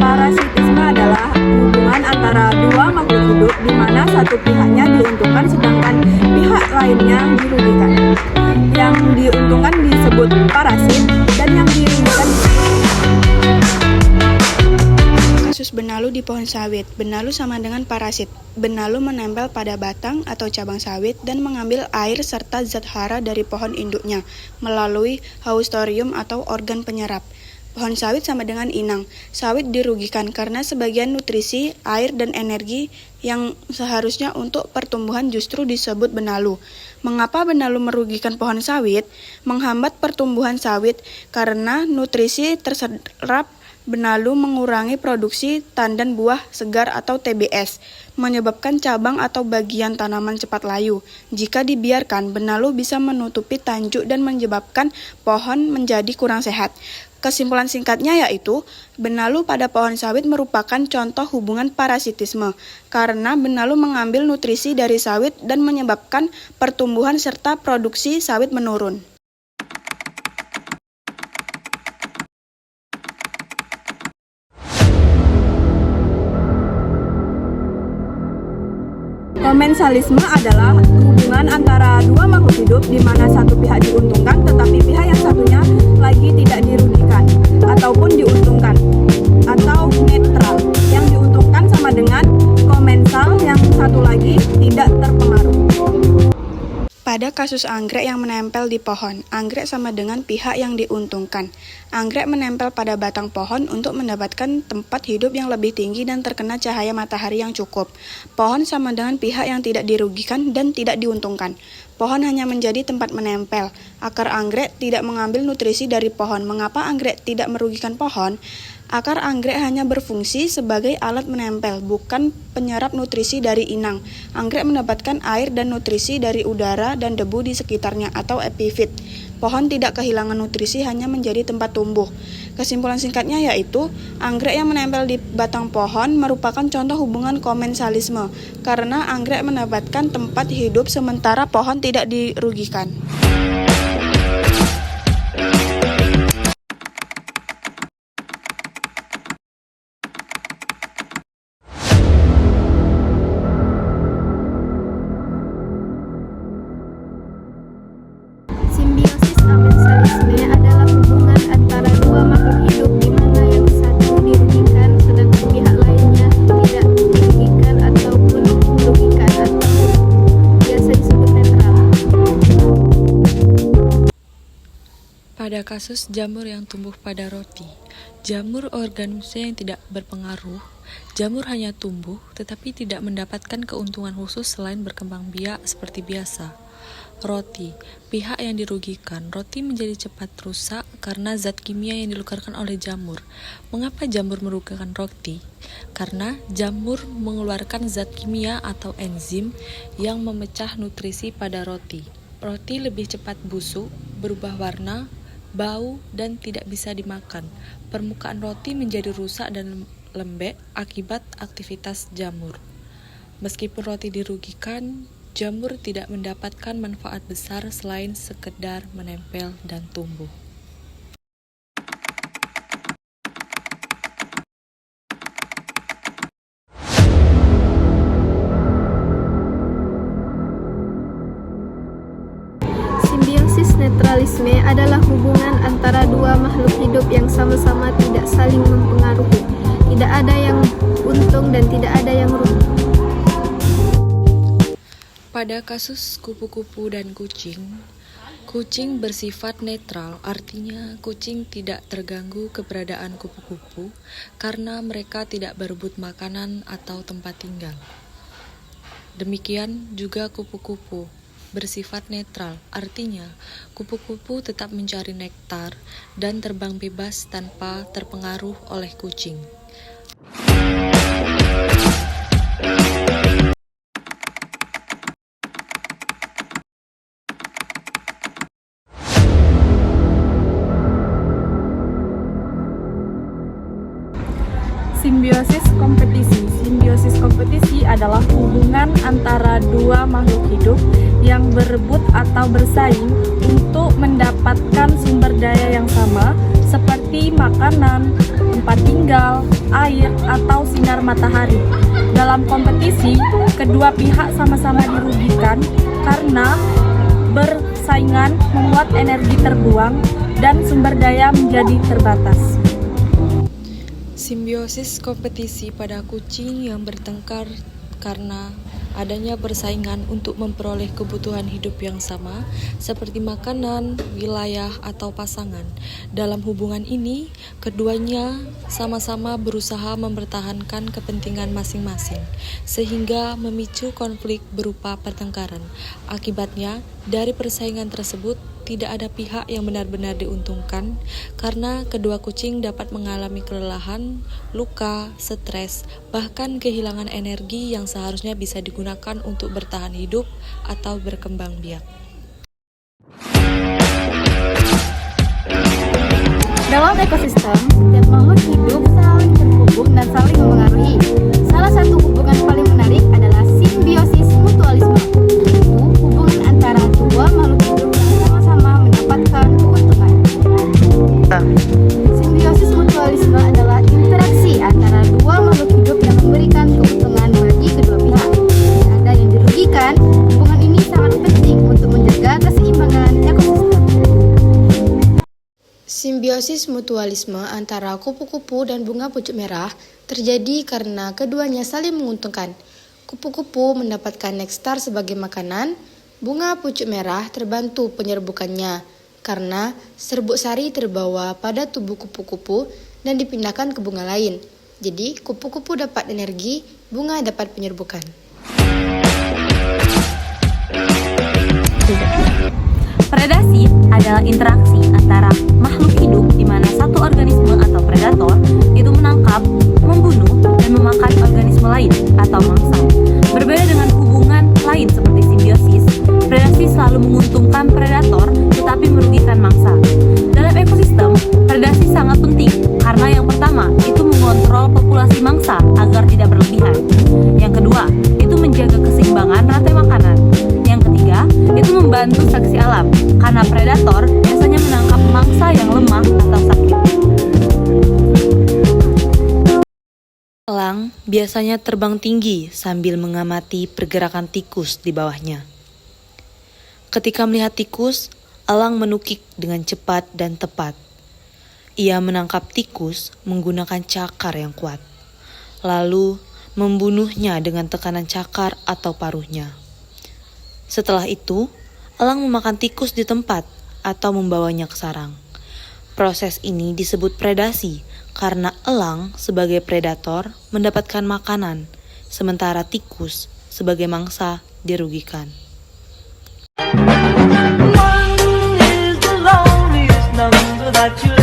Parasitisme adalah hubungan antara dua makhluk hidup di mana satu pihaknya diuntungkan sedangkan pihak lainnya dirugikan. Yang diuntungkan disebut parasit dan yang dirugikan Kasus benalu di pohon sawit. Benalu sama dengan parasit. Benalu menempel pada batang atau cabang sawit dan mengambil air serta zat hara dari pohon induknya melalui haustorium atau organ penyerap. Pohon sawit sama dengan inang. Sawit dirugikan karena sebagian nutrisi, air, dan energi yang seharusnya untuk pertumbuhan justru disebut benalu. Mengapa benalu merugikan pohon sawit? Menghambat pertumbuhan sawit karena nutrisi terserap benalu mengurangi produksi tandan buah segar atau TBS, menyebabkan cabang atau bagian tanaman cepat layu. Jika dibiarkan, benalu bisa menutupi tanjuk dan menyebabkan pohon menjadi kurang sehat. Kesimpulan singkatnya yaitu, benalu pada pohon sawit merupakan contoh hubungan parasitisme, karena benalu mengambil nutrisi dari sawit dan menyebabkan pertumbuhan serta produksi sawit menurun. Komensalisme adalah hubungan antara dua makhluk hidup di mana satu pihak diuntungkan tetapi pihak yang satunya lagi tidak dirugikan ataupun diuntungkan, atau netral. Yang diuntungkan sama dengan komensal, yang satu lagi tidak terpengaruh. Pada kasus anggrek yang menempel di pohon, anggrek sama dengan pihak yang diuntungkan. Anggrek menempel pada batang pohon untuk mendapatkan tempat hidup yang lebih tinggi dan terkena cahaya matahari yang cukup. Pohon sama dengan pihak yang tidak dirugikan dan tidak diuntungkan. Pohon hanya menjadi tempat menempel. Akar anggrek tidak mengambil nutrisi dari pohon. Mengapa anggrek tidak merugikan pohon? Akar anggrek hanya berfungsi sebagai alat menempel, bukan penyerap nutrisi dari inang. Anggrek mendapatkan air dan nutrisi dari udara dan debu di sekitarnya atau epifit. Pohon tidak kehilangan nutrisi, hanya menjadi tempat tumbuh. Kesimpulan singkatnya yaitu, anggrek yang menempel di batang pohon merupakan contoh hubungan komensalisme, karena anggrek mendapatkan tempat hidup sementara pohon tidak dirugikan. Simbiosis amensalisme adalah hubungan antara dua makhluk hidup di mana yang satu dirugikan sedangkan pihak lainnya tidak dirugikan ataupun merugikan, atau biasa disebut netral. Pada kasus jamur yang tumbuh pada roti, jamur organisme yang tidak berpengaruh. Jamur hanya tumbuh tetapi tidak mendapatkan keuntungan khusus selain berkembang biak seperti biasa. Roti, pihak yang dirugikan. Roti menjadi cepat rusak karena zat kimia yang dikeluarkan oleh jamur. Mengapa jamur merugikan roti? Karena jamur mengeluarkan zat kimia atau enzim yang memecah nutrisi pada roti. Roti lebih cepat busuk, berubah warna, bau, dan tidak bisa dimakan. Permukaan roti menjadi rusak dan lembek akibat aktivitas jamur. Meskipun roti dirugikan, jamur tidak mendapatkan manfaat besar selain sekedar menempel dan tumbuh. Simbiosis netralisme adalah hubungan antara dua makhluk hidup yang sama-sama tidak saling mempengaruhi. Tidak ada yang untung dan tidak ada yang rugi. Pada kasus kupu-kupu dan kucing, kucing bersifat netral, artinya kucing tidak terganggu keberadaan kupu-kupu karena mereka tidak berebut makanan atau tempat tinggal. Demikian juga kupu-kupu bersifat netral, artinya kupu-kupu tetap mencari nektar dan terbang bebas tanpa terpengaruh oleh kucing. Simbiosis kompetisi. Simbiosis kompetisi adalah hubungan antara dua makhluk hidup yang berebut atau bersaing untuk mendapatkan sumber daya yang sama seperti makanan, tempat tinggal, air, sinar matahari. Dalam kompetisi, kedua pihak sama-sama dirugikan karena bersaingan membuat energi terbuang dan sumber daya menjadi terbatas. Simbiosis kompetisi pada kucing yang bertengkar karena adanya persaingan untuk memperoleh kebutuhan hidup yang sama, seperti makanan, wilayah, atau pasangan. Dalam hubungan ini, keduanya sama-sama berusaha mempertahankan kepentingan masing-masing, sehingga memicu konflik berupa pertengkaran. Akibatnya, dari persaingan tersebut, tidak ada pihak yang benar-benar diuntungkan karena kedua kucing dapat mengalami kelelahan, luka, stres, bahkan kehilangan energi yang seharusnya bisa digunakan untuk bertahan hidup atau berkembang biak. Dalam ekosistem, setiap makhluk hidup saling terhubung dan saling memengaruhi. Salah satu hubungan paling menarik adalah simbiosis mutualisme, yaitu hubungan antara dua makhluk hidup yang sama-sama mendapatkan keuntungan. Simbiosis mutualisme adalah interaksi antara dua makhluk hidup yang memberikan keuntungan bagi kedua pihak. Tidak ada yang dirugikan. Hubungan ini sangat penting untuk menjaga keseimbangan ekosistem. Simbiosis mutualisme antara kupu-kupu dan bunga pucuk merah terjadi karena keduanya saling menguntungkan. Kupu-kupu mendapatkan nektar sebagai makanan, bunga pucuk merah terbantu penyerbukannya karena serbuk sari terbawa pada tubuh kupu-kupu dan dipindahkan ke bunga lain. Jadi, kupu-kupu dapat energi, bunga dapat penyerbukan. Predasi adalah interaksi antara makhluk hidup di mana satu organisme atau predator itu menangkap, membunuh, dan memakan organisme lain atau mangsa. Berbeda dengan hubungan lain seperti simbiosis, predasi selalu menguntungkan predator tetapi merugikan mangsa. Dalam ekosistem, predasi sangat penting karena yang pertama, itu mengontrol populasi mangsa agar tidak berlebihan. Yang kedua, itu menjaga keseimbangan rantai makanan. Yang ketiga, itu membantu seleksi alam karena predator biasanya menangkap mangsa yang lemah atau sakit. Elang biasanya terbang tinggi sambil mengamati pergerakan tikus di bawahnya. Ketika melihat tikus, elang menukik dengan cepat dan tepat. Ia menangkap tikus menggunakan cakar yang kuat, lalu membunuhnya dengan tekanan cakar atau paruhnya. Setelah itu, elang memakan tikus di tempat atau membawanya ke sarang. Proses ini disebut predasi karena elang sebagai predator mendapatkan makanan, sementara tikus sebagai mangsa dirugikan. One is the loneliest number that you'll